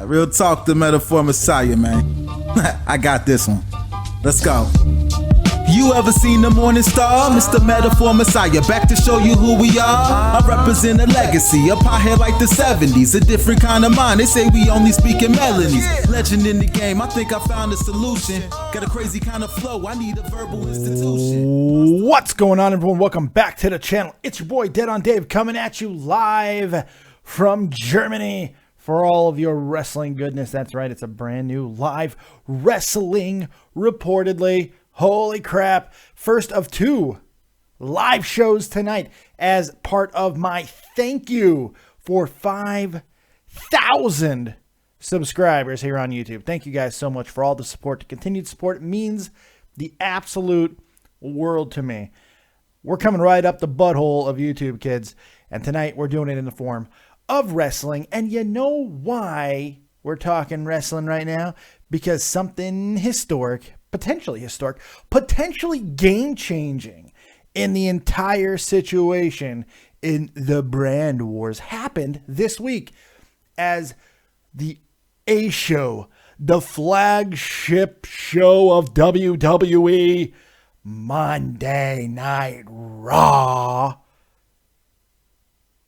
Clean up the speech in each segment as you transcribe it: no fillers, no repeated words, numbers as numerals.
Real talk, the metaphor messiah, man. I got this one. Let's go. You ever seen the morning star? Mr. Metaphor Messiah, back to show you who we are. I represent a legacy, a pothead like the 70s, a different kind of mind. They say we only speak in melodies. Legend in the game, I think I found a solution. Got a crazy kind of flow, I need a verbal institution. What's going on, everyone? Welcome back to the channel. It's your boy Dead on Dave coming at you live from Germany for all of your wrestling goodness. That's right, it's a brand new live wrestling reportedly. Holy crap. First of two live shows tonight as part of my thank you for 5,000 subscribers here on YouTube. Thank you guys so much for all the support. The continued support, it means the absolute world to me. We're coming right up the butthole of YouTube, kids. And tonight we're doing it in the form of wrestling. And you know why we're talking wrestling right now? Because something historic, potentially game-changing in the entire situation in the brand wars happened this week as the A show, the flagship show of WWE, Monday Night Raw,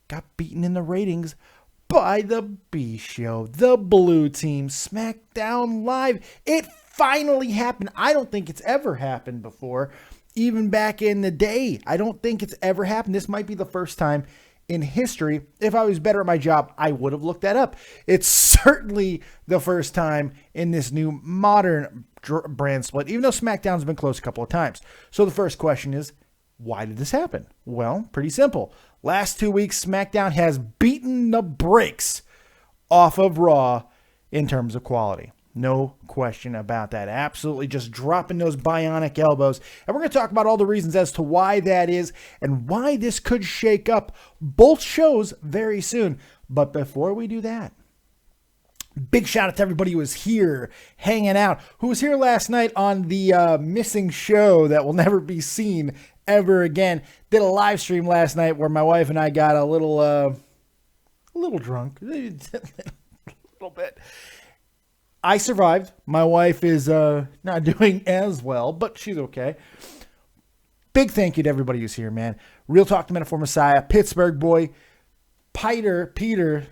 got beaten in the ratings by the B show, the blue team, SmackDown Live. It finally happened. I don't think it's ever happened before. Even back in the day, I don't think it's ever happened. This might be the first time in history. If I was better at my job, I would have looked that up. It's certainly the first time in this new modern brand split, even though SmackDown's been close a couple of times. So the first question is, why did this happen? Well, pretty simple. Last 2 weeks, SmackDown has beaten the brakes off of Raw in terms of quality. No question about that. Absolutely just dropping those bionic elbows. And we're going to talk about all the reasons as to why that is and why this could shake up both shows very soon. But before we do that, big shout out to everybody who was here hanging out, who was here last night on the missing show that will never be seen ever again. Did a live stream last night where my wife and I got a little drunk, a little bit. I survived. My wife is not doing as well, but she's okay. Big thank you to everybody who's here, man. Real Talk to Metaphor Messiah, Pittsburgh boy, Peter,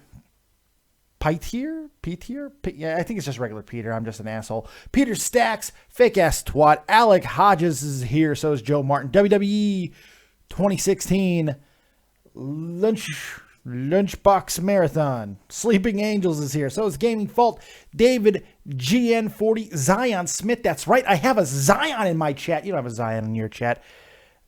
yeah, I think it's just regular Peter. I'm just an asshole. Peter Stacks, fake ass twat. Alec Hodges is here. So is Joe Martin. WWE 2016 Lunchbox Marathon. Sleeping Angels is here. So is Gaming Fault. David GN40. Zion Smith. That's right. I have a Zion in my chat. You don't have a Zion in your chat.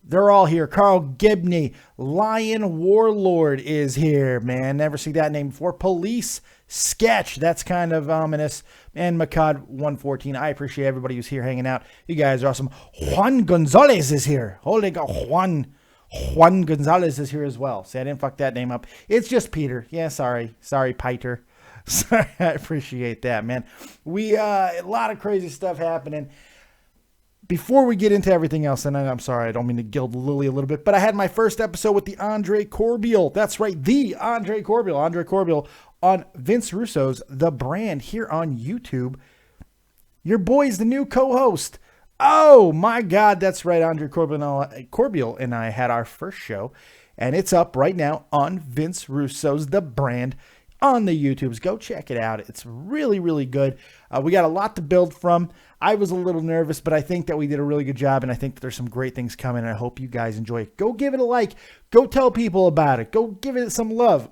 They're all here. Carl Gibney. Lion Warlord is here, man. Never see that name before. Police Sketch. That's kind of ominous. And Macad 114. I appreciate everybody who's here hanging out. You guys are awesome. Juan Gonzalez is here. Holy God. Juan Gonzalez is here as well. See, I didn't fuck that name up. It's just Peter. Yeah, sorry. Sorry, Peter. Sorry, I appreciate that, man. A lot of crazy stuff happening. Before we get into everything else, and I'm sorry, I don't mean to gild the lily a little bit, but I had my first episode with the Andre Corbeil. That's right, the Andre Corbeil. Andre Corbeil on Vince Russo's The Brand here on YouTube. Your boy's the new co-host. Oh my God, that's right. Andre Corbeil and I had our first show, and it's up right now on Vince Russo's The Brand on the YouTubes. Go check it out. It's really, really good. We got a lot to build from. I was a little nervous, but I think that we did a really good job, and I think that there's some great things coming, and I hope you guys enjoy it. Go give it a like. Go tell people about it. Go give it some love.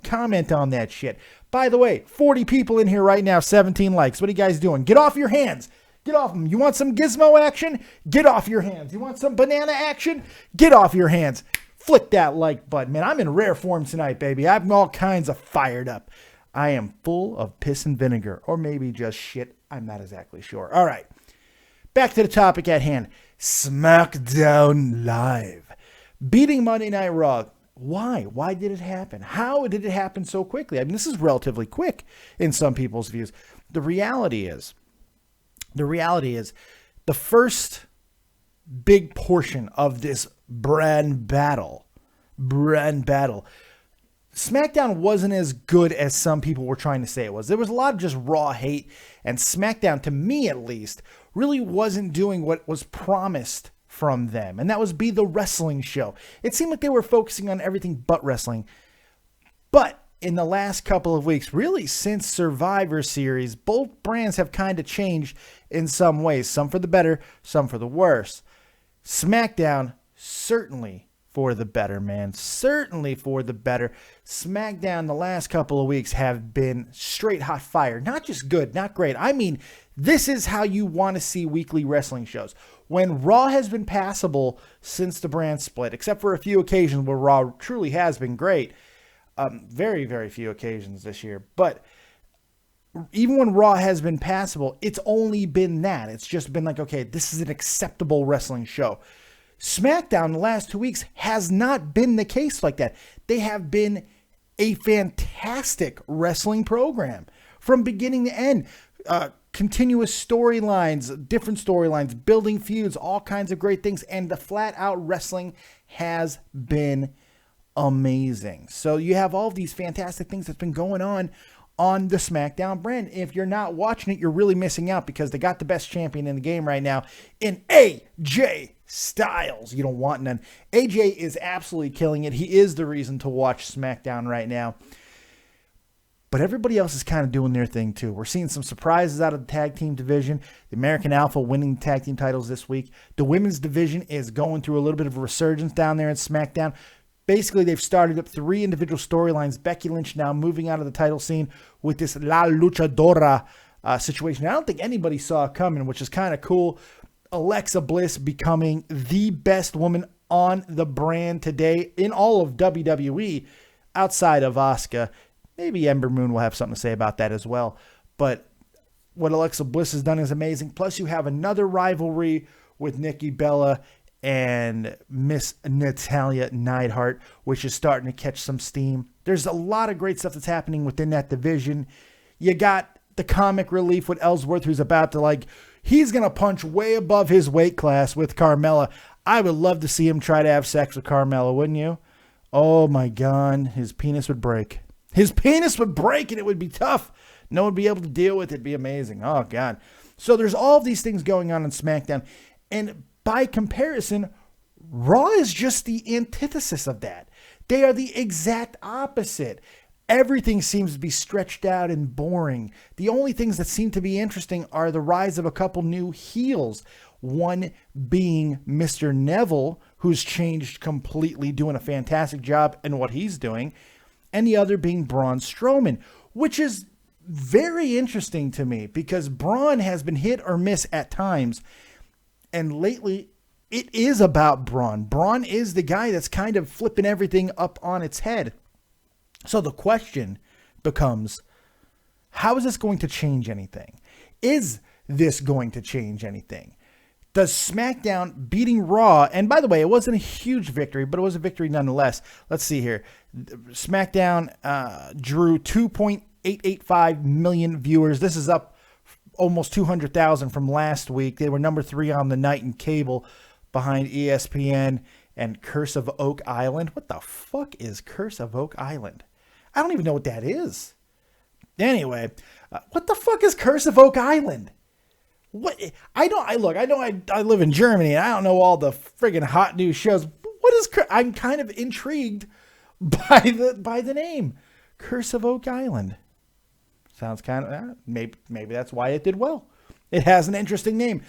Comment on that shit. By the way, 40 people in here right now, 17 likes. What are you guys doing? Get off your hands. Get off them. You want some gizmo action? Get off your hands. You want some banana action? Get off your hands. Flick that like button, man. I'm in rare form tonight, baby. I'm all kinds of fired up. I am full of piss and vinegar, or maybe just shit. I'm not exactly sure. All right. Back to the topic at hand. SmackDown Live. Beating Monday Night Raw. Why? Why did it happen? How did it happen so quickly? I mean, this is relatively quick in some people's views. The reality is the first big portion of this brand battle SmackDown wasn't as good as some people were trying to say it was. There was a lot of just raw hate, and SmackDown, to me at least, really wasn't doing what was promised from them, and that was be the wrestling show. It seemed like they were focusing on everything but wrestling. But in the last couple of weeks, really since Survivor Series, both brands have kind of changed in some ways, some for the better, some for the worse. SmackDown, certainly for the better, man. Certainly for the better. SmackDown the last couple of weeks have been straight hot fire. Not just good, not great. I mean, this is how you want to see weekly wrestling shows. When Raw has been passable since the brand split, except for a few occasions where Raw truly has been great. Very, very few occasions this year. But even when Raw has been passable, it's only been that. It's just been like, okay, this is an acceptable wrestling show. SmackDown the last 2 weeks has not been the case like that. They have been a fantastic wrestling program from beginning to end. Continuous storylines, different storylines, building feuds, all kinds of great things. And the flat out wrestling has been amazing. So you have all of these fantastic things that's been going on the SmackDown brand. If you're not watching it, you're really missing out because they got the best champion in the game right now in AJ Styles. You don't want none. AJ is absolutely killing it. He is the reason to watch SmackDown right now. But everybody else is kind of doing their thing too. We're seeing some surprises out of the tag team division. The American Alpha winning the tag team titles this week. The women's division is going through a little bit of a resurgence down there in SmackDown. Basically, they've started up 3 individual storylines. Becky Lynch now moving out of the title scene with this La Luchadora situation. I don't think anybody saw it coming, which is kind of cool. Alexa Bliss becoming the best woman on the brand today in all of WWE outside of Asuka. Maybe Ember Moon will have something to say about that as well. But what Alexa Bliss has done is amazing. Plus, you have another rivalry with Nikki Bella and Miss Natalia Neidhart, which is starting to catch some steam. There's a lot of great stuff that's happening within that division. You got the comic relief with Ellsworth, who's about to he's going to punch way above his weight class with Carmella. I would love to see him try to have sex with Carmella, wouldn't you? Oh my God, his penis would break. His penis would break and it would be tough. No one would be able to deal with it. It'd be amazing. Oh God. So there's all of these things going on in SmackDown. And by comparison, Raw is just the antithesis of that. They are the exact opposite. Everything seems to be stretched out and boring. The only things that seem to be interesting are the rise of a couple new heels. One being Mr. Neville, who's changed completely, doing a fantastic job in what he's doing. And the other being Braun Strowman, which is very interesting to me because Braun has been hit or miss at times. And lately, it is about Braun. Braun is the guy that's kind of flipping everything up on its head. So the question becomes, how is this going to change anything? Is this going to change anything? Does SmackDown beating Raw, and by the way, it wasn't a huge victory, but it was a victory nonetheless. Let's see here. SmackDown drew 2.885 million viewers. This is up almost 200,000 from last week. They were number 3 on the night in cable behind ESPN and Curse of Oak Island. What the fuck is Curse of Oak Island? I don't even know what that is. Anyway, what the fuck is Curse of Oak Island? What? I live in Germany and I don't know all the friggin' hot new shows. What is? I'm kind of intrigued by the name Curse of Oak Island. Sounds kind of maybe that's why it did well. It has an interesting name.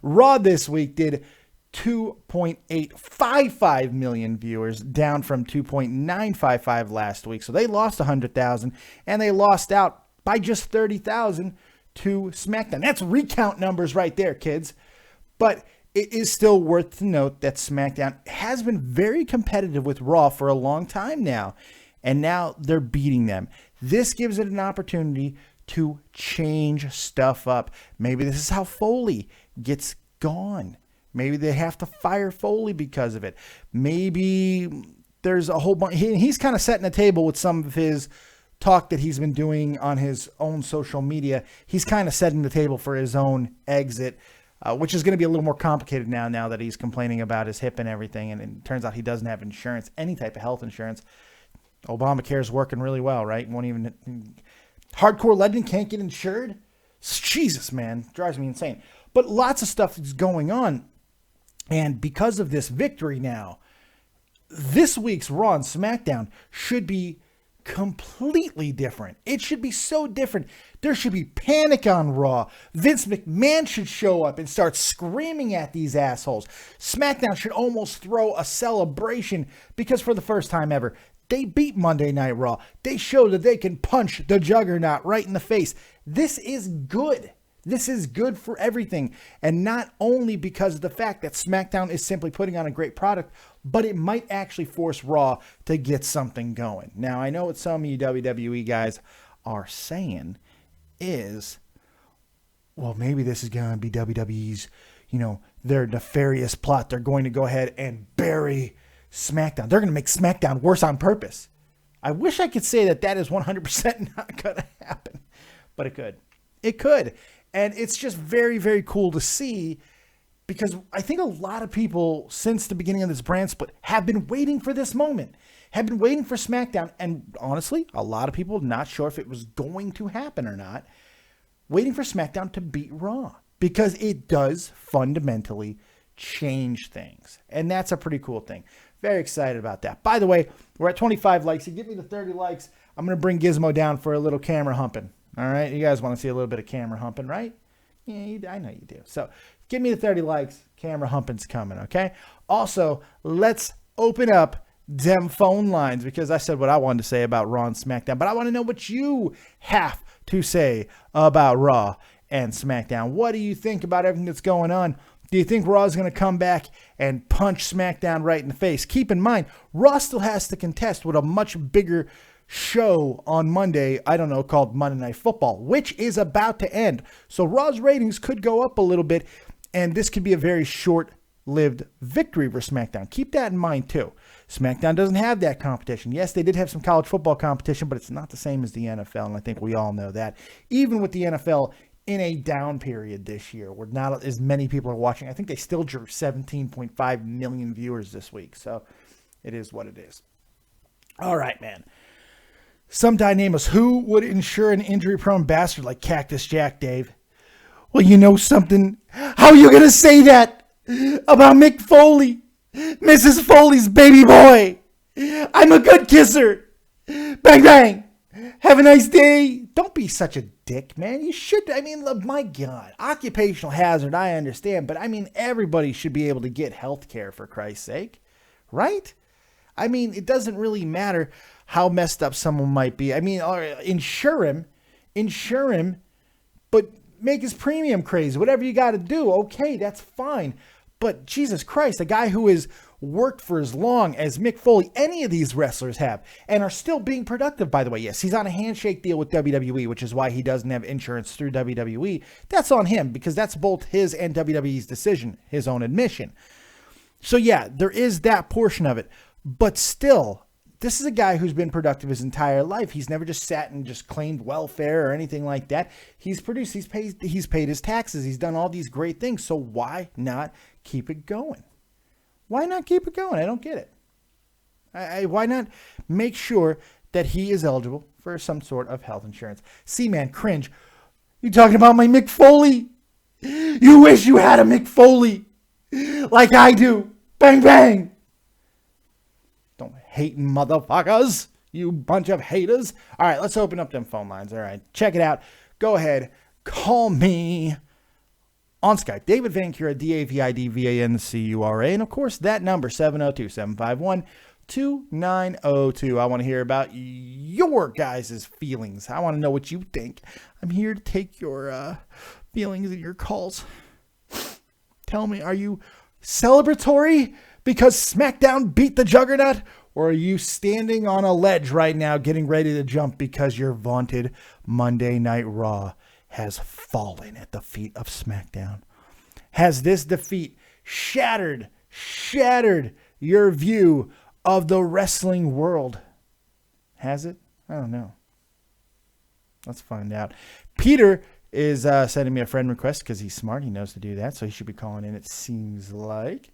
Raw this week did 2.855 million viewers, down from 2.955 last week. So they lost 100,000, and they lost out by just 30,000 to SmackDown. That's recount numbers right there, kids. But it is still worth to note that SmackDown has been very competitive with Raw for a long time now, and now they're beating them. This gives it an opportunity to change stuff up. Maybe this is how Foley gets gone. Maybe they have to fire Foley because of it. Maybe there's a whole bunch. He's kind of setting the table with some of his talk that he's been doing on his own social media. He's kind of setting the table for his own exit, which is going to be a little more complicated now that he's complaining about his hip and everything. And it turns out he doesn't have insurance, any type of health insurance. Obamacare is working really well, right? Won't even... Hardcore Legend can't get insured? Jesus, man. Drives me insane. But lots of stuff is going on. And because of this victory now, this week's Raw and SmackDown should be completely different. It should be so different. There should be panic on Raw. Vince McMahon should show up and start screaming at these assholes. SmackDown should almost throw a celebration because for the first time ever, they beat Monday Night Raw. They showed that they can punch the Juggernaut right in the face. This is good. This is good for everything. And not only because of the fact that SmackDown is simply putting on a great product, but it might actually force Raw to get something going. Now, I know what some of you WWE guys are saying is, well, maybe this is going to be WWE's, their nefarious plot. They're going to go ahead and bury SmackDown. They're going to make SmackDown worse on purpose. I wish I could say that is 100% not going to happen, but it could. It could. And it's just very, very cool to see because I think a lot of people since the beginning of this brand split have been waiting for this moment, have been waiting for SmackDown. And honestly, a lot of people not sure if it was going to happen or not, waiting for SmackDown to beat Raw because it does fundamentally change things. And that's a pretty cool thing. Very excited about that. By the way, we're at 25 likes. You give me the 30 likes, I'm going to bring Gizmo down for a little camera humping. All right? You guys want to see a little bit of camera humping, right? Yeah, I know you do. So give me the 30 likes. Camera humping's coming, okay? Also, let's open up them phone lines because I said what I wanted to say about Raw and SmackDown, but I want to know what you have to say about Raw and SmackDown. What do you think about everything that's going on? Do you think Raw is going to come back and punch SmackDown right in the face? Keep in mind, Raw still has to contest with a much bigger show on Monday, called Monday Night Football, which is about to end. So Raw's ratings could go up a little bit, and this could be a very short-lived victory for SmackDown. Keep that in mind, too. SmackDown doesn't have that competition. Yes, they did have some college football competition, but it's not the same as the NFL, and I think we all know that. Even with the NFL in a down period this year, where not as many people are watching, I think they still drew 17.5 million viewers this week, so it is what it is. All right, man. Some guy named us, who would insure an injury-prone bastard like Cactus Jack, Dave? Well, you know something? How are you going to say that about Mick Foley? Mrs. Foley's baby boy. I'm a good kisser. Bang, bang. Have a nice day. Don't be such a dick, man. You should. My God. Occupational hazard, I understand. But, everybody should be able to get health care, for Christ's sake. Right? It doesn't really matter how messed up someone might be. Insure him, but make his premium crazy. Whatever you got to do, okay, that's fine. But Jesus Christ, a guy who has worked for as long as Mick Foley, any of these wrestlers have, and are still being productive, by the way. Yes, he's on a handshake deal with WWE, which is why he doesn't have insurance through WWE. That's on him, because that's both his and WWE's decision, his own admission. So yeah, there is that portion of it. But still, this is a guy who's been productive his entire life. He's never just sat and just claimed welfare or anything like that. He's produced, he's paid his taxes. He's done all these great things. So why not keep it going? Why not keep it going? I don't get it. Why not make sure that he is eligible for some sort of health insurance? C-Man, cringe. You talking about my Mick Foley? You wish you had a Mick Foley like I do. Bang, bang. Don't hating motherfuckers. You bunch of haters. All right, let's open up them phone lines. All right, check it out. Go ahead. Call me on Skype. David Vancura, DavidVancura. And, of course, that number, 702-751-2902. I want to hear about your guys' feelings. I want to know what you think. I'm here to take your feelings and your calls. Tell me, are you celebratory because SmackDown beat the Juggernaut? Or are you standing on a ledge right now getting ready to jump because your vaunted Monday Night Raw has fallen at the feet of SmackDown? Has this defeat shattered your view of the wrestling world? Has it? I don't know. Let's find out. Peter is sending me a friend request because he's smart. He knows to do that, so he should be calling in, it seems like.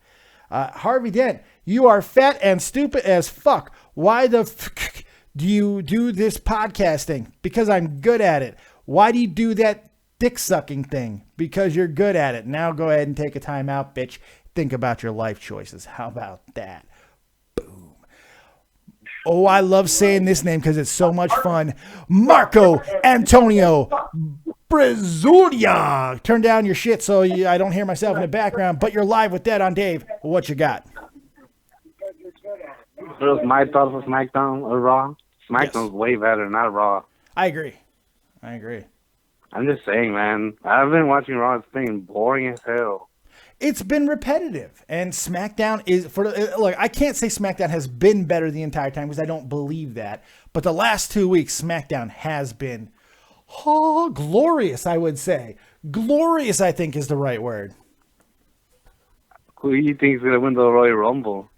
Harvey Dent, you are fat and stupid as fuck. Why the Do you do this podcasting? Because I'm good at it. Why do you do that dick sucking thing? Because you're good at it. Now go ahead and take a time out, bitch. Think about your life choices. How about that? Boom. Oh, I love saying this name because it's so much fun. Marco Antonio Brazulia. Turn down your shit so I don't hear myself in the background, but you're live with that on Dave. What you got? It was my thoughts of SmackDown or Raw. SmackDown's way better, not Raw. I agree. I'm just saying, man. I've been watching Raw. It's been boring as hell. It's been repetitive, and SmackDown is look. I can't say SmackDown has been better the entire time because I don't believe that. But the last 2 weeks, SmackDown has been glorious. I would say glorious. I think is the right word. Who do you think is gonna win the Royal Rumble?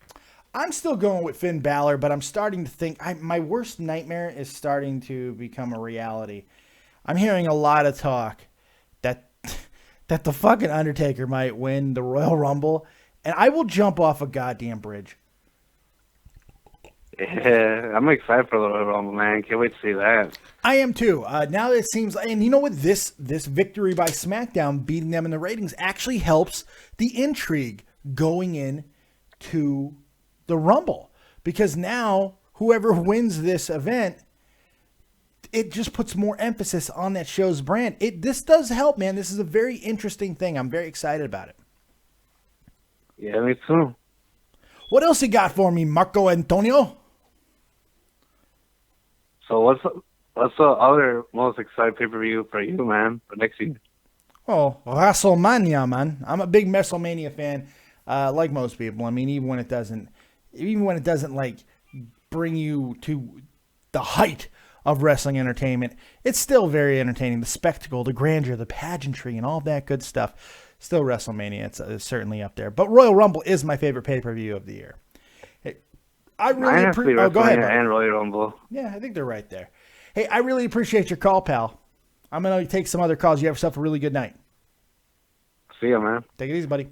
I'm still going with Finn Balor, but I'm starting to think my worst nightmare is starting to become a reality. I'm hearing a lot of talk that the fucking Undertaker might win the Royal Rumble, and I will jump off a goddamn bridge. Yeah, I'm excited for the Royal Rumble, man. Can't wait to see that. I am too. Now it seems, and you know what? This victory by SmackDown, beating them in the ratings, actually helps the intrigue going in to the Rumble, because now whoever wins this event, it just puts more emphasis on that show's brand. This does help, man. This is a very interesting thing. I'm very excited about it. Yeah, me too. What else you got for me, Marco Antonio? So what's the other most exciting pay-per-view for you, man, for next year? Oh, WrestleMania, man. I'm a big WrestleMania fan, like most people. I mean, even when it doesn't like bring you to the height of wrestling entertainment, it's still very entertaining. The spectacle, the grandeur, the pageantry, and all that good stuff. Still WrestleMania. It's certainly up there. But Royal Rumble is my favorite pay-per-view of the year. Hey, I really appreciate. Oh, go ahead. And Royal Rumble. Yeah, I think they're right there. Hey, I really appreciate your call, pal. I'm gonna take some other calls. You have yourself a really good night. See ya, man. Take it easy, buddy.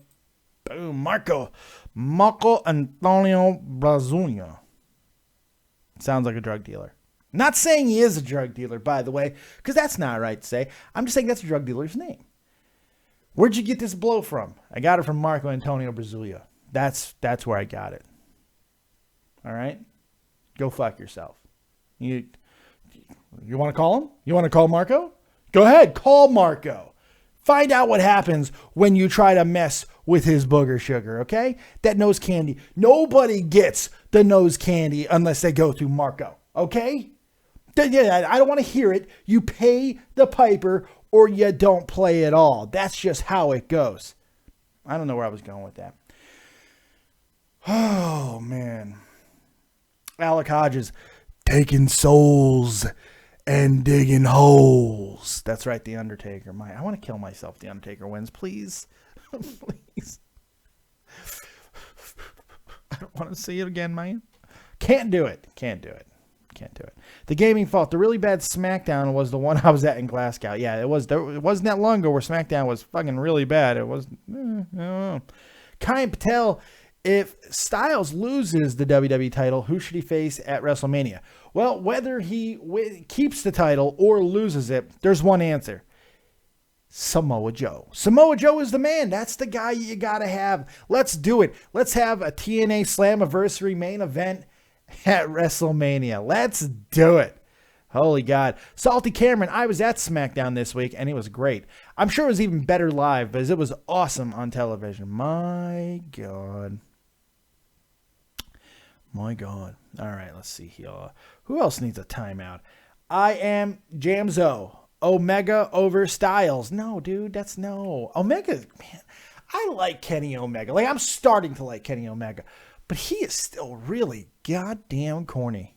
Boom, Marco Antonio Brazulia. Sounds like a drug dealer. Not saying he is a drug dealer, by the way, because that's not right to say. I'm just saying that's a drug dealer's name. Where'd you get this blow from? I got it from Marco Antonio Brazulia. That's where I got it. All right? Go fuck yourself. You want to call him? You want to call Marco? Go ahead, call Marco. Find out what happens when you try to mess with his booger sugar, okay? That nose candy. Nobody gets the nose candy unless they go through Marco, okay? Yeah, I don't want to hear it. You pay the piper or you don't play at all. That's just how it goes. I don't know where I was going with that. Oh, man. Alec Hodges, taking souls and digging holes. That's right, The Undertaker. I want to kill myself. The Undertaker wins, please. Please. I don't want to see it again, man. Can't do it. The Gaming Fault. The really bad SmackDown was the one I was at in Glasgow. Yeah, it was. It wasn't that long ago where SmackDown was fucking really bad. It was. I don't know. Kai Patel. If Styles loses the WWE title, who should he face at WrestleMania? Well, whether he keeps the title or loses it, there's one answer. Samoa Joe. Samoa Joe is the man. That's the guy you got to have. Let's do it. Let's have a TNA Slammiversary main event at WrestleMania. Let's do it. Holy God. Salty Cameron, I was at SmackDown this week, and it was great. I'm sure it was even better live, because it was awesome on television. My God. All right, let's see here. Who else needs a timeout? I am Jamzo. Omega over Styles. No, dude, that's no. Omega, man, I like Kenny Omega. Like, I'm starting to like Kenny Omega. But he is still really goddamn corny.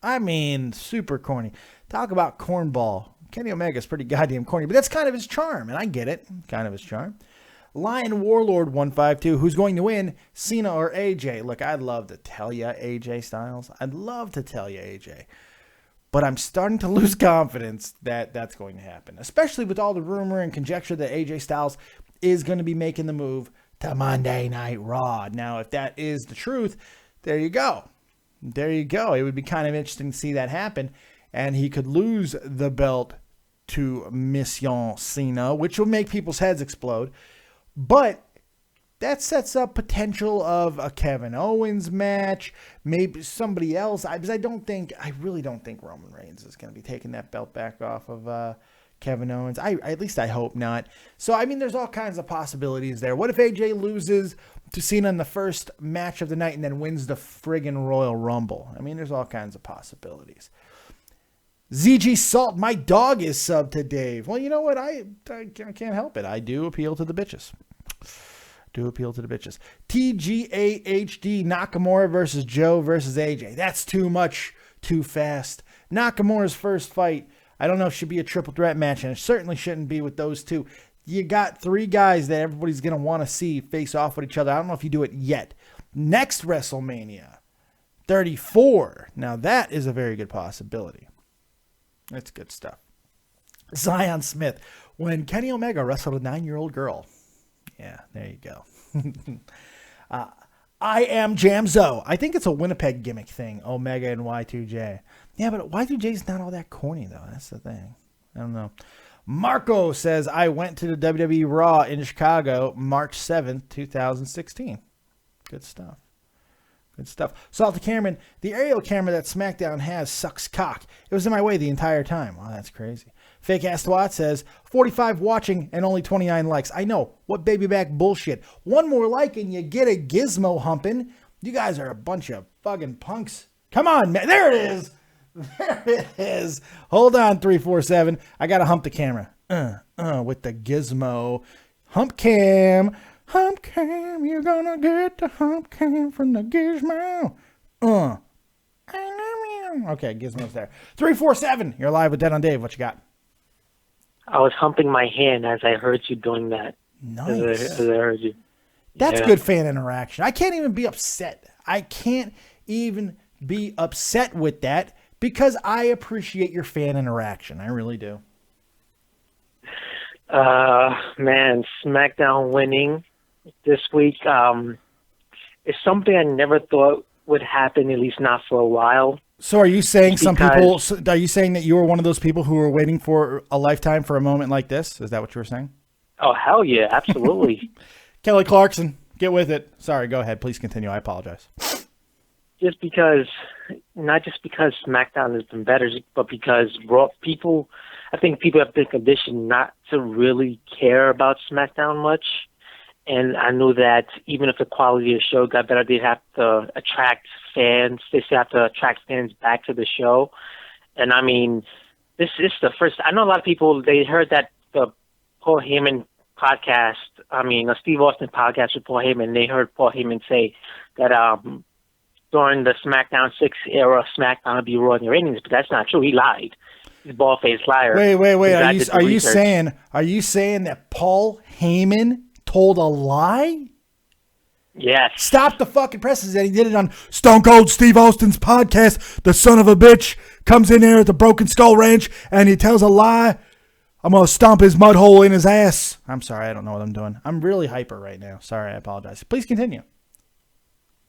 I mean, super corny. Talk about cornball. Kenny Omega is pretty goddamn corny, but that's kind of his charm, and I get it. Kind of his charm. Lion Warlord 152, who's going to win, Cena or AJ? Look, I'd love to tell you AJ Styles. I'd love to tell you AJ. But I'm starting to lose confidence that that's going to happen, especially with all the rumor and conjecture that AJ Styles is going to be making the move to Monday Night Raw. Now, if that is the truth, there you go. There you go. It would be kind of interesting to see that happen. And he could lose the belt to Mission Cena, which will make people's heads explode. But that sets up potential of a Kevin Owens match, maybe somebody else. I really don't think Roman Reigns is going to be taking that belt back off of Kevin Owens. At least I hope not. So, I mean, there's all kinds of possibilities there. What if AJ loses to Cena in the first match of the night and then wins the friggin' Royal Rumble? I mean, there's all kinds of possibilities. ZG Salt, my dog is subbed to Dave. Well, you know what? I can't help it. I do appeal to the bitches. TGAHD, Nakamura versus Joe versus AJ. That's too much, too fast. Nakamura's first fight, I don't know if it should be a triple threat match, and it certainly shouldn't be with those two. You got three guys that everybody's going to want to see face off with each other. I don't know if you do it yet. Next WrestleMania, 34. Now that is a very good possibility. That's good stuff. Zion Smith, when Kenny Omega wrestled a 9-year-old girl. Yeah, there you go. I am Jamzo. I think it's a Winnipeg gimmick thing, Omega and Y2J. Yeah, but Y2J's not all that corny, though. That's the thing. I don't know. Marco says, I went to the WWE Raw in Chicago March 7th, 2016. Good stuff. Good stuff. Salty Cameron, the aerial camera that SmackDown has sucks cock. It was in my way the entire time. Wow, that's crazy. Fake Ass Twat says, 45 watching and only 29 likes. I know. What baby back bullshit. One more like and you get a gizmo humping. You guys are a bunch of fucking punks. Come on, man. There it is. There it is. Hold on, 347. I got to hump the camera. With the gizmo. Hump cam. Hump cam. You're going to get the hump cam from the gizmo. Okay, gizmo's there. 347. You're live with Dead on Dave. What you got? I was humping my hand as I heard you doing that. Nice. As I heard you. That's good fan interaction. I can't even be upset. I can't even be upset with that because I appreciate your fan interaction. I really do. Man, SmackDown winning this week is something I never thought would happen, at least not for a while. So are you saying are you saying that you were one of those people who were waiting for a lifetime for a moment like this? Is that what you were saying? Oh, hell yeah, absolutely. Kelly Clarkson, get with it. Sorry, go ahead. Please continue. I apologize. Not just because SmackDown has been better, but because I think people have been conditioned not to really care about SmackDown much. And I knew that even if the quality of the show got better, they'd have to attract fans. They still have to attract fans back to the show. And I mean, this is the first. I know a lot of people, they heard that the Paul Heyman podcast, a Steve Austin podcast with Paul Heyman, they heard Paul Heyman say that during the SmackDown 6 era, SmackDown would be ruining the ratings, but that's not true. He lied. He's a bald-faced liar. Wait. Are you saying that Paul Heyman told a lie? Yes. Stop the fucking presses that he did it on Stone Cold Steve Austin's podcast. The son of a bitch comes in there at the Broken Skull Ranch and he tells a lie. I'm going to stomp his mud hole in his ass. I'm sorry. I don't know what I'm doing. I'm really hyper right now. Sorry. I apologize. Please continue.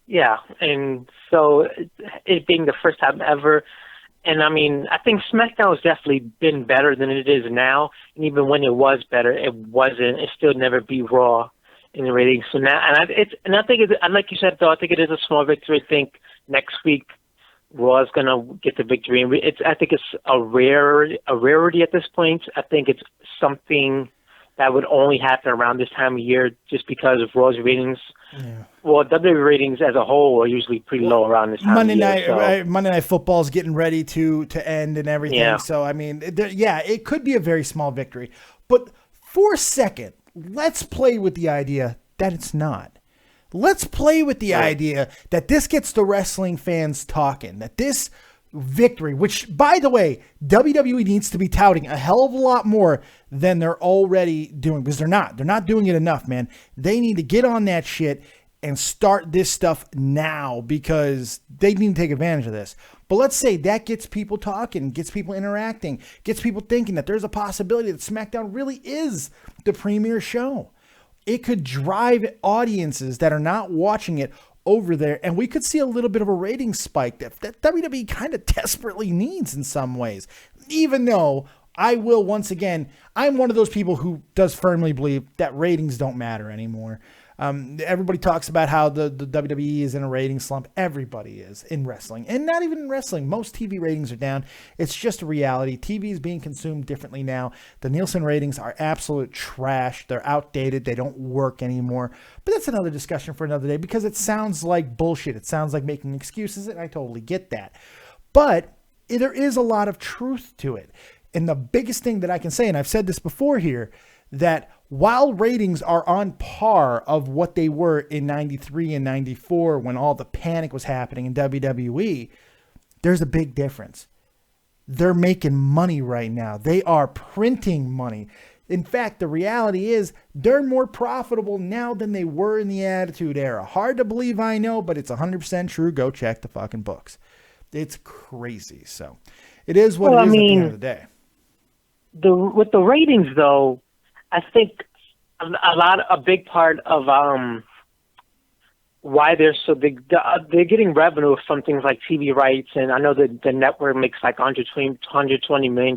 Yeah. And so it being the first time ever, and I think SmackDown has definitely been better than it is now. And even when it was better, it still never beat Raw in the ratings. So now, I think like you said, though, I think it is a small victory. I think next week Raw is going to get the victory. And I think it's a rarity at this point. I think it's something that would only happen around this time of year just because of Raw's ratings. Yeah. Well, WWE ratings as a whole are usually pretty low around this time of year. Monday Night Football is getting ready to end and everything. Yeah. So, it could be a very small victory. But for a second, let's play with the idea that it's not. Let's play with the idea that this gets the wrestling fans talking, that this victory, which, by the way, WWE needs to be touting a hell of a lot more than they're already doing, because they're not doing it enough, man. They need to get on that shit and start this stuff now because they need to take advantage of this. But let's say that gets people talking, gets people interacting, gets people thinking that there's a possibility that SmackDown really is the premier show. It could drive audiences that are not watching it over there, and we could see a little bit of a rating spike that WWE kind of desperately needs in some ways. Even though I will, once again, I'm one of those people who does firmly believe that ratings don't matter anymore. Everybody talks about how the WWE is in a rating slump. Everybody is in wrestling, and not even in wrestling. Most TV ratings are down. It's just a reality. TV is being consumed differently now. The Nielsen ratings are absolute trash. They're outdated. They don't work anymore. But that's another discussion for another day, because it sounds like bullshit. It sounds like making excuses, and I totally get that. But there is a lot of truth to it. And the biggest thing that I can say, and I've said this before here, that while ratings are on par of what they were in 93 and 94 when all the panic was happening in WWE, there's a big difference. They're making money right now. They are printing money. In fact, the reality is they're more profitable now than they were in the Attitude Era. Hard to believe, I know, but it's 100% true. Go check the fucking books. It's crazy. So it is what it is at the end of the day. With the ratings, though, I think a big part of why they're so big, they're getting revenue from things like TV rights, and I know that the network makes like $120 million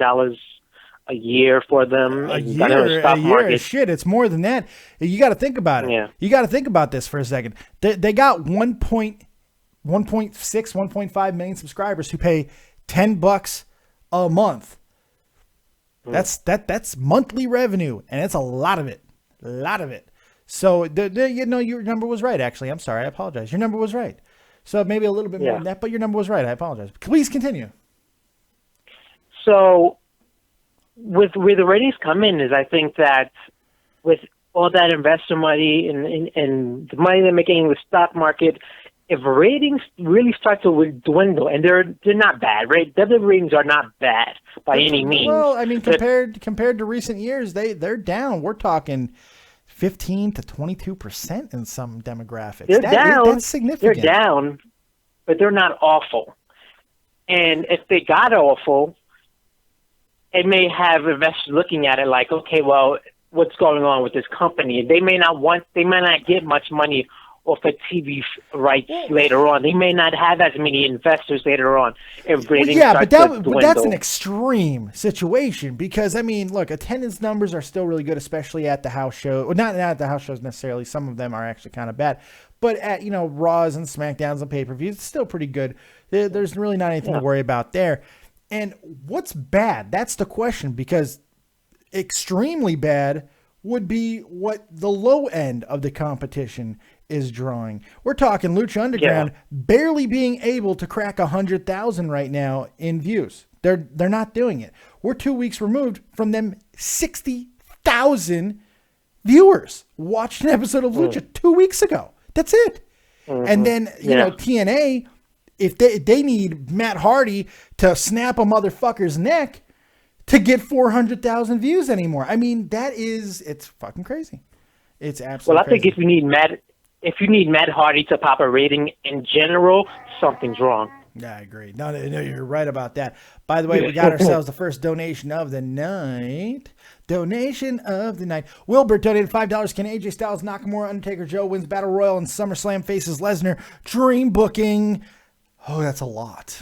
a year for them. A year, shit, it's more than that. You got to think about it. Yeah. You got to think about this for a second. They got 1.6, 1.5 million subscribers who pay $10 a month. That's monthly revenue, and it's a lot of it. So your number was right. Actually, I'm sorry. I apologize. Your number was right. So maybe a little bit more than that, but your number was right. I apologize. Please continue. So where the ratings come in is, I think that with all that investor money and the money they're making in the stock market, if ratings really start to dwindle, and they're not bad, right? WWE ratings are not bad by any means. Well, I mean, compared to recent years, they're down. We're talking 15 to 22% in some demographics. They're down. That's significant. They're down, but they're not awful. And if they got awful, it may have investors looking at it like, okay, well, what's going on with this company? They may not get much money off of TV rights later on. They may not have as many investors later on. But that's an extreme situation, because I mean, look, attendance numbers are still really good, especially at the house show. Well, not at the house shows necessarily. Some of them are actually kind of bad, but at Raws and SmackDowns and pay-per-views, it's still pretty good. There's really not anything to worry about there. And what's bad? That's the question, because extremely bad would be what the low end of the competition is drawing. We're talking Lucha Underground barely being able to crack 100,000 right now in views. They're not doing it. We're 2 weeks removed from them 60,000 viewers watched an episode of Lucha 2 weeks ago. That's it. And then TNA, if they need Matt Hardy to snap a motherfucker's neck to get 400,000 views anymore. I mean, it's fucking crazy. It's absolutely Well, I think if you need Matt Hardy to pop a rating in general, something's wrong. Yeah, I agree. No, you're right about that. By the way, we got ourselves the first donation of the night. Wilbert donated $5. Can AJ Styles, Nakamura, Undertaker, Joe wins Battle Royal and SummerSlam faces Lesnar? Dream booking. Oh, that's a lot.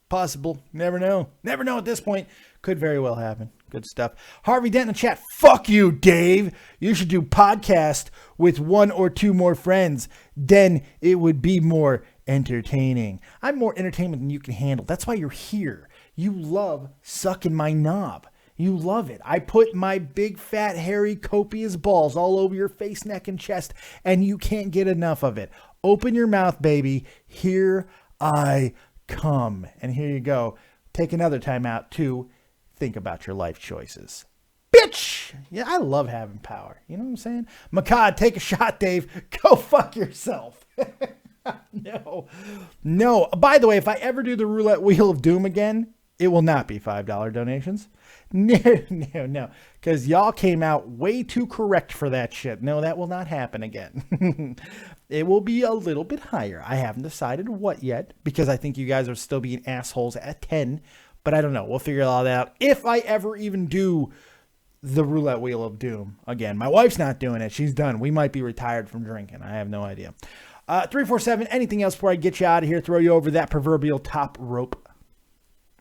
Possible. Never know. Never know at this point. Could very well happen. Good stuff. Harvey Dent in the chat. Fuck you, Dave. You should do podcast with 1 or 2 more friends. Then it would be more entertaining. I'm more entertainment than you can handle. That's why you're here. You love sucking my knob. You love it. I put my big, fat, hairy, copious balls all over your face, neck, and chest, and you can't get enough of it. Open your mouth, baby. Here I come. And here you go. Take another time out to think about your life choices. Bitch! Yeah, I love having power. You know what I'm saying? Makad, take a shot, Dave. Go fuck yourself. No. By the way, if I ever do the roulette wheel of doom again, it will not be $5 donations. No. Because y'all came out way too correct for that shit. No, that will not happen again. It will be a little bit higher. I haven't decided what yet, because I think you guys are still being assholes at 10. But I don't know. We'll figure all that out. If I ever even do the roulette wheel of doom again. My wife's not doing it. She's done. We might be retired from drinking. I have no idea. 347, anything else before I get you out of here, throw you over that proverbial top rope?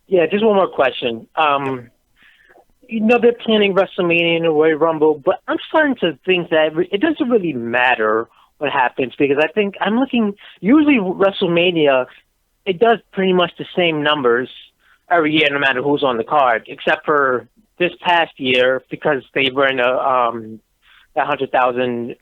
Yeah, just one more question. They're planning WrestleMania and the Royal Rumble, but I'm starting to think that it doesn't really matter what happens, because I think I'm looking, usually WrestleMania, it does pretty much the same numbers every year, no matter who's on the card, except for this past year, because they were in a 100,000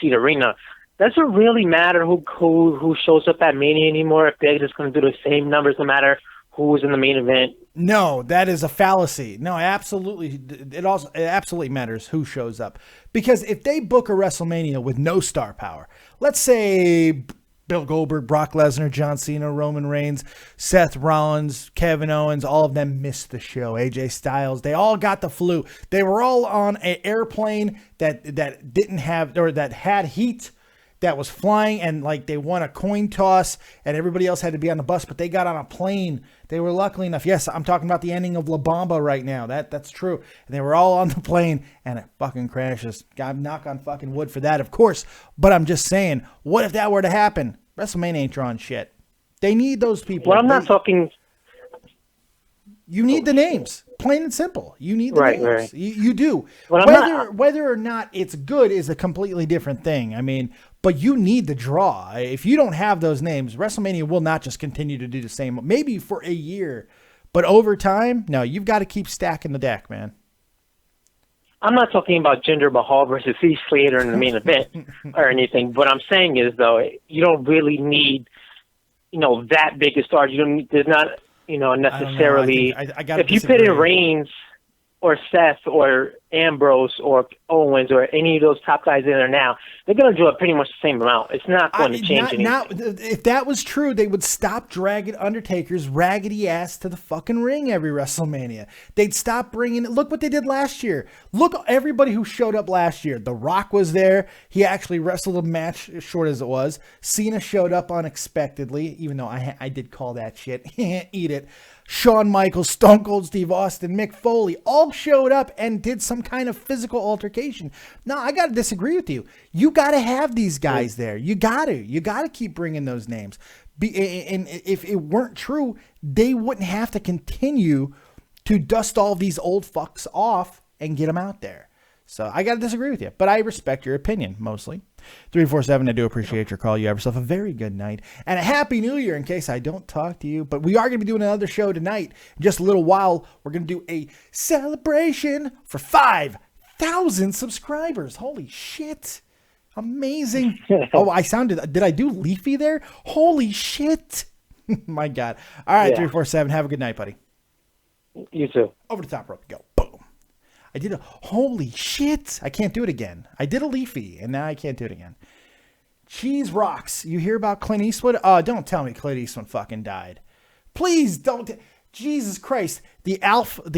seat arena. Does it really matter who shows up at Mania anymore, if they're just going to do the same numbers no matter who's in the main event? No, that is a fallacy. No, absolutely. It absolutely matters who shows up, because if they book a WrestleMania with no star power, let's say Bill Goldberg, Brock Lesnar, John Cena, Roman Reigns, Seth Rollins, Kevin Owens, all of them missed the show. AJ Styles, they all got the flu. They were all on an airplane that didn't have, or that had heat, that was flying, and like they won a coin toss and everybody else had to be on the bus, but they got on a plane. They were lucky enough. Yes, I'm talking about the ending of La Bamba right now. That's true. And they were all on the plane and it fucking crashes. God, knock on fucking wood for that, of course. But I'm just saying, what if that were to happen? WrestleMania ain't drawing shit. They need those people. Well, I'm not talking. You need the names, plain and simple. You need the names. Right. You do. Well, whether or not it's good is a completely different thing. I mean, but you need the draw. If you don't have those names, WrestleMania will not just continue to do the same. Maybe for a year, but over time, no, you've got to keep stacking the deck, man. I'm not talking about Jinder Mahal versus Heath Slater in the main event or anything. What I'm saying is, though, you don't really need, that big a star. You don't. There's not. Necessarily. I gotta if you put in Reigns or Seth or Ambrose or Owens or any of those top guys in there now, they're going to draw pretty much the same amount. It's not going to change anything. If that was true, they would stop dragging Undertaker's raggedy ass to the fucking ring every WrestleMania. They'd stop bringing it. Look what they did last year. Look, everybody who showed up last year. The Rock was there. He actually wrestled a match, as short as it was. Cena showed up unexpectedly, even though I did call that shit. Eat it. Shawn Michaels, Stone Cold Steve Austin, Mick Foley, all showed up and did some kind of physical altercation. Now, I got to disagree with you. You got to have these guys there. You got to keep bringing those names. And if it weren't true, they wouldn't have to continue to dust all these old fucks off and get them out there. So I got to disagree with you, but I respect your opinion mostly. 347, I do appreciate your call. You have yourself a very good night and a happy new year in case I don't talk to you. But we are going to be doing another show tonight. In just a little while, we're going to do a celebration for 5,000 subscribers. Holy shit. Amazing. Oh, did I do Leafy there? Holy shit. My God. All right, 347, have a good night, buddy. You too. Over the top rope, go. Boom. I did holy shit. I can't do it again. I did a Leafy, and now I can't do it again. Cheese rocks. You hear about Clint Eastwood? Don't tell me Clint Eastwood fucking died. Please don't. Jesus Christ. The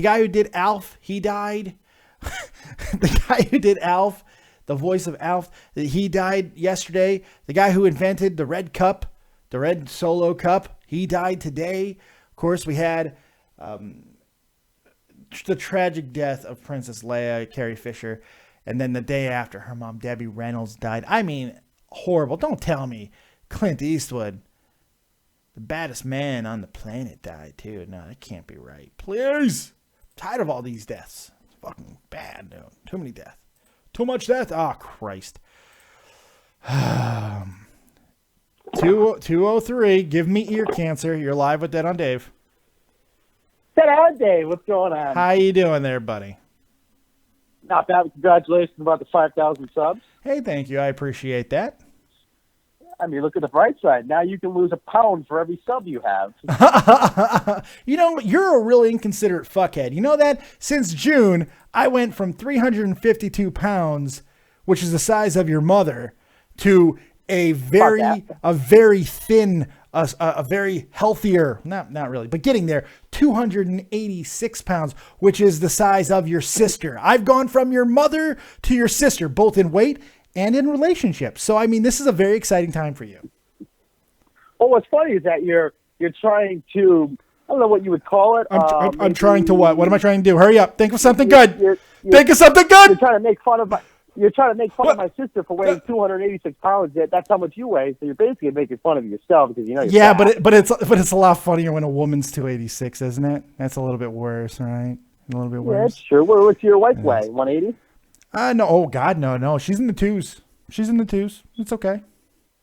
guy who did Alf, he died. The guy who did Alf, the voice of Alf, he died yesterday. The guy who invented the red cup, the red solo cup, he died today. Of course, we had the tragic death of Princess Leia, Carrie Fisher, and then the day after, her mom, Debbie Reynolds, died. I mean, horrible. Don't tell me Clint Eastwood, the baddest man on the planet, died too. No, that can't be right. Please. I'm tired of all these deaths. It's fucking bad, dude. Too many deaths. Too much death? Oh, Christ. 203, give me ear cancer. You're live with Dead on Dave. Dead on Dave, what's going on? How you doing there, buddy? Not bad. Congratulations about the 5,000 subs. Hey, thank you. I appreciate that. I mean, look at the bright side. Now you can lose a pound for every sub you have. You're a really inconsiderate fuckhead. You know that? Since June, I went from 352 pounds, which is the size of your mother, to a very thin, a very healthier, not really, but getting there, 286 pounds, which is the size of your sister. I've gone from your mother to your sister, both in weight and in relationships. So, I mean, this is a very exciting time for you. Well, what's funny is that you're trying to don't know what you would call it. I'm trying to what? What am I trying to do? Hurry up. Think of something good. You're Think of something You're good. trying to make fun of my. You're trying to make fun of my sister for weighing 286 pounds. That's how much you weigh. So you're basically making fun of yourself because you know. You're Yeah, fat. but it's a lot funnier when a woman's 286, isn't it? That's a little bit worse, right? A little bit Yeah, worse. that's true. What's your wife weigh? 180. No. Oh God, no. She's in the twos. It's okay.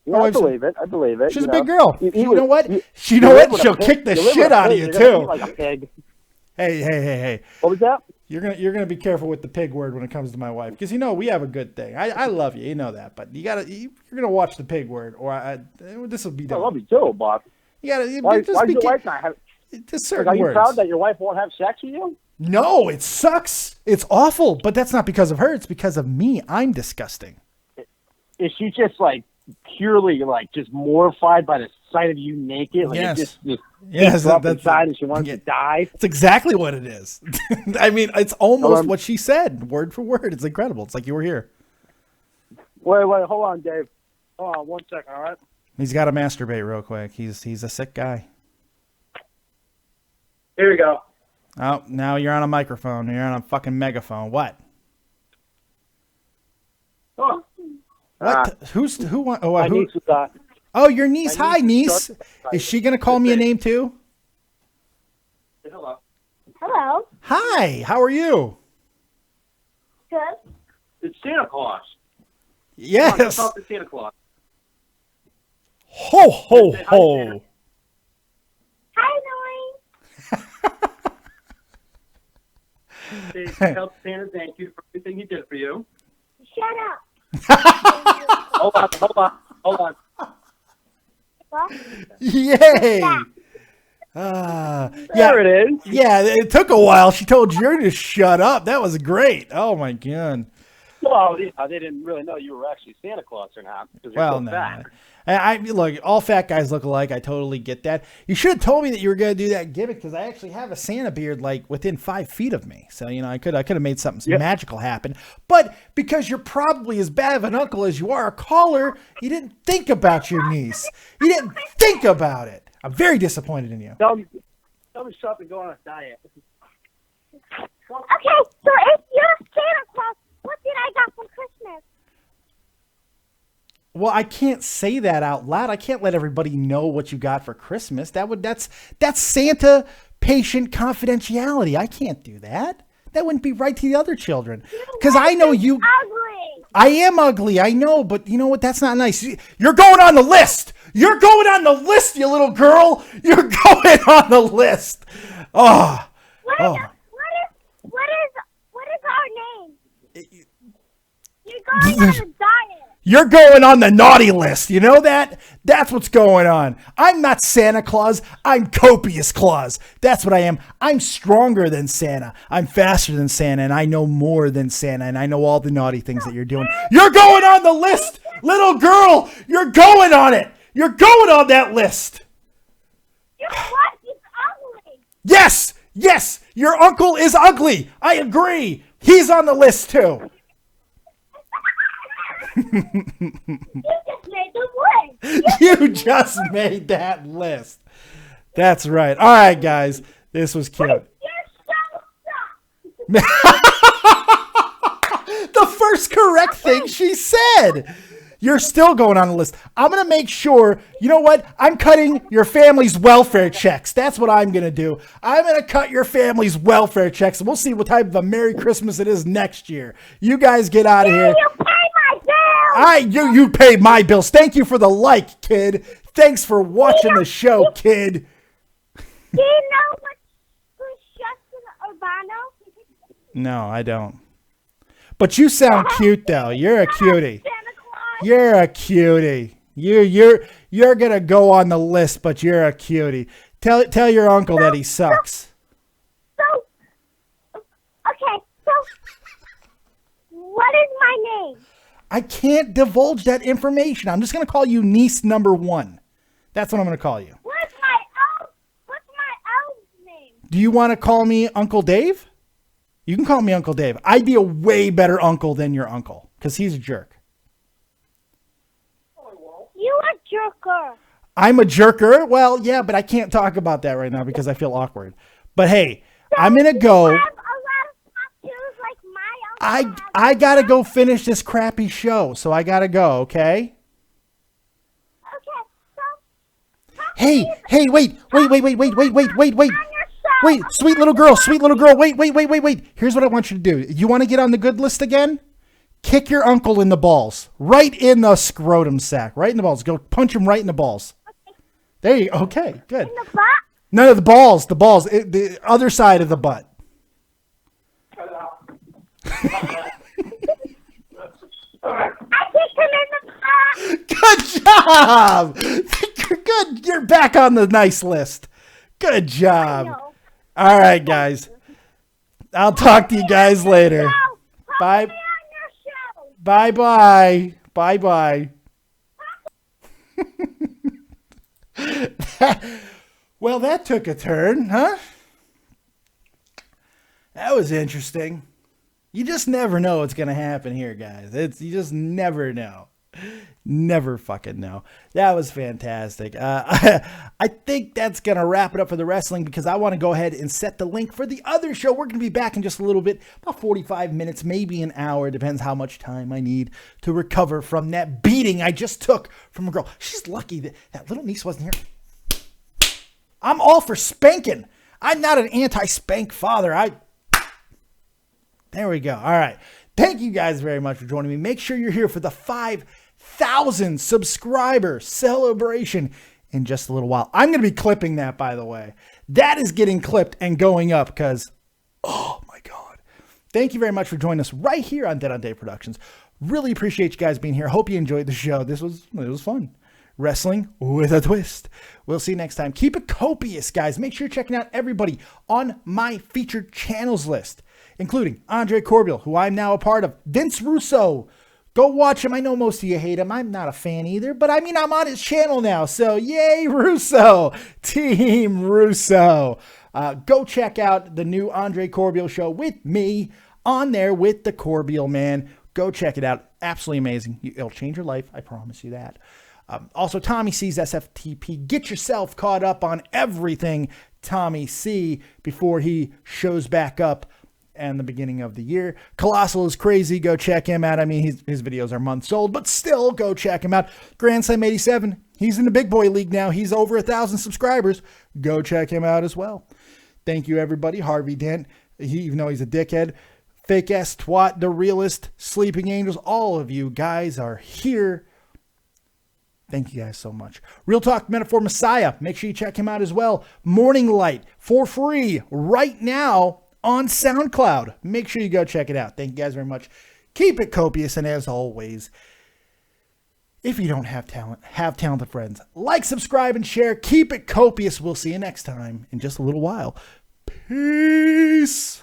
Yeah, I believe it. She's a big girl. You You know what? you She'll kick the shit out of you You're gonna too. eat like a pig. Hey. What was that? You're gonna be careful with the pig word when it comes to my wife, because we have a good thing. I love you, you know that, but you're gonna watch the pig word, or this will be I done. love you too, Bob. You gotta Why just does be your wife not have? just certain Are you words. proud that your wife won't have sex with you? No, it sucks. It's awful, but that's not because of her. It's because of me. I'm disgusting. Is she just like purely like just mortified by the sight of you naked? Like Yes. it just Yes, up that's inside and she wants to die. It's exactly what it is. I mean, it's almost what she said, word for word. It's incredible. It's like you were here. Wait, hold on, Dave. Hold on 1 second, all right? He's got to masturbate real quick. He's a sick guy. Here we go. Oh, now you're on a microphone. You're on a fucking megaphone. What? Oh. What? Who want? Oh, My who? niece was Oh, your niece. my Hi, niece niece. Is she gonna call me a name too? hello. Hello. Hi. How are you? Good. It's Santa Claus. Yes. Talk to Santa Claus. Ho ho Say hi, ho. Santa. Hi, Noe. Tell Santa thank you for everything he did for you. Shut up. Hold on. What? Yay. Yeah. There it is. Yeah, it took a while. She told you to shut up. That was great. Oh my god. Well, they didn't really know you were actually Santa Claus or not. Because you're Well, so no. fat. I look, all fat guys look alike. I totally get that. You should have told me that you were going to do that gimmick, because I actually have a Santa beard like within 5 feet of me. So I could have made something magical happen. But because you're probably as bad of an uncle as you are a caller, you didn't think about your niece. You didn't think about it. I'm very disappointed in you. Tell me shut up and go on a diet. Okay, so if you're Santa Claus, what did I got for Christmas? Well, I can't say that out loud. I can't let everybody know what you got for Christmas. That's Santa patient confidentiality. I can't do that. That wouldn't be right to the other children. Because I know you. Ugly. I am ugly, I know, but you know what? That's not nice. You're going on the list. You're going on the list, you little girl. You're going on the list. Oh. What is our name? You're going on a diet. You're going on the naughty list. You know that? That's what's going on. I'm not Santa Claus. I'm Copious Claus. That's what I am. I'm stronger than Santa. I'm faster than Santa, and I know more than Santa, and I know all the naughty things that you're doing. You're going on the list, little girl. You're going on it. You're going on that list. Your wife is ugly. Yes, your uncle is ugly. I agree. He's on the list too. You just made the list. You just made that list. That's right. All right, guys. This was cute. You're so soft. The first correct thing she said. You're still going on the list. I'm going to make sure, you know what? I'm cutting your family's welfare checks. That's what I'm going to do. I'm going to cut your family's welfare checks, and we'll see what type of a Merry Christmas it is next year. You guys get out of here. You pay my bill. You paid my bills. Thank you for the like, kid. Thanks for watching the show, kid. Do you know who's Justin Urbano? No, I don't. But you sound cute though. You're a cutie. Santa Claus. You're a cutie. You're gonna go on the list, but you're a cutie. Tell your uncle that he sucks. Okay, so what is my name? I can't divulge that information. I'm just gonna call you niece number 1. That's what I'm gonna call you. What's my elf's name? Do you want to call me Uncle Dave? You can call me Uncle Dave. I'd be a way better uncle than your uncle, because he's a jerk. You a jerker. I'm a jerker. Well, yeah, but I can't talk about that right now because I feel awkward. But hey, I'm going to go. I have a lot of tattoos like my uncle I got to go finish this crappy show, so I got to go, okay? Okay, so... Hey, wait. On your show. Wait, sweet little girl, wait. Here's what I want you to do. You want to get on the good list again? Kick your uncle in the balls. Right in the scrotum sack. Right in the balls. Go punch him right in the balls. There you go. Okay, good. In the butt? No, the balls. The other side of the butt. I kicked him in the butt. Good job. You're good. You're back on the nice list. Good job. No. All right, guys. I'll talk to you guys later. Bye. Put me on your show. Bye-bye. Bye-bye. Well, that took a turn, huh? That was interesting. You just never know what's going to happen here, guys. You just never know. Never fucking know. That was fantastic. I think that's going to wrap it up for the wrestling because I want to go ahead and set the link for the other show. We're going to be back in just a little bit, about 45 minutes, maybe an hour. Depends how much time I need to recover from that beating I just took from a girl. She's lucky that little niece wasn't here. I'm all for spanking. I'm not an anti-spank father. There we go. All right. Thank you guys very much for joining me. Make sure you're here for the 5,000 subscriber celebration in just a little while. I'm going to be clipping that, by the way. That is getting clipped and going up because, oh my God. Thank you very much for joining us right here on Dead on Day Productions. Really appreciate you guys being here. Hope you enjoyed the show. It was fun. Wrestling with a twist. We'll see you next time. Keep it copious, guys. Make sure you're checking out everybody on my featured channels list, including Andre Corbeil, who I'm now a part of, Vince Russo. Go watch him. I know most of you hate him. I'm not a fan either, but I mean, I'm on his channel now. So yay, Russo. Team Russo. Go check out the new Andre Corbeil show with me on there with the Corbeil man. Go check it out. Absolutely amazing. It'll change your life. I promise you that. Also, Tommy C's SFTP. Get yourself caught up on everything Tommy C before he shows back up and the beginning of the year. KolossalisCrazy, go check him out. I mean, his videos are months old, but still go check him out. GrandSlam87, he's in the big boy league now. He's over 1,000 subscribers. Go check him out as well. Thank you, everybody. Harvey Dent, even though he's a dickhead. Fake ass twat, the realist, Sleeping Angels, all of you guys are here. Thank you guys so much. Real Talk Metaphor Messiah. Make sure you check him out as well. Morning Light for free right now on SoundCloud. Make sure you go check it out. Thank you guys very much. Keep it copious. And as always, if you don't have talent, have talented friends. Like, subscribe, and share. Keep it copious. We'll see you next time in just a little while. Peace.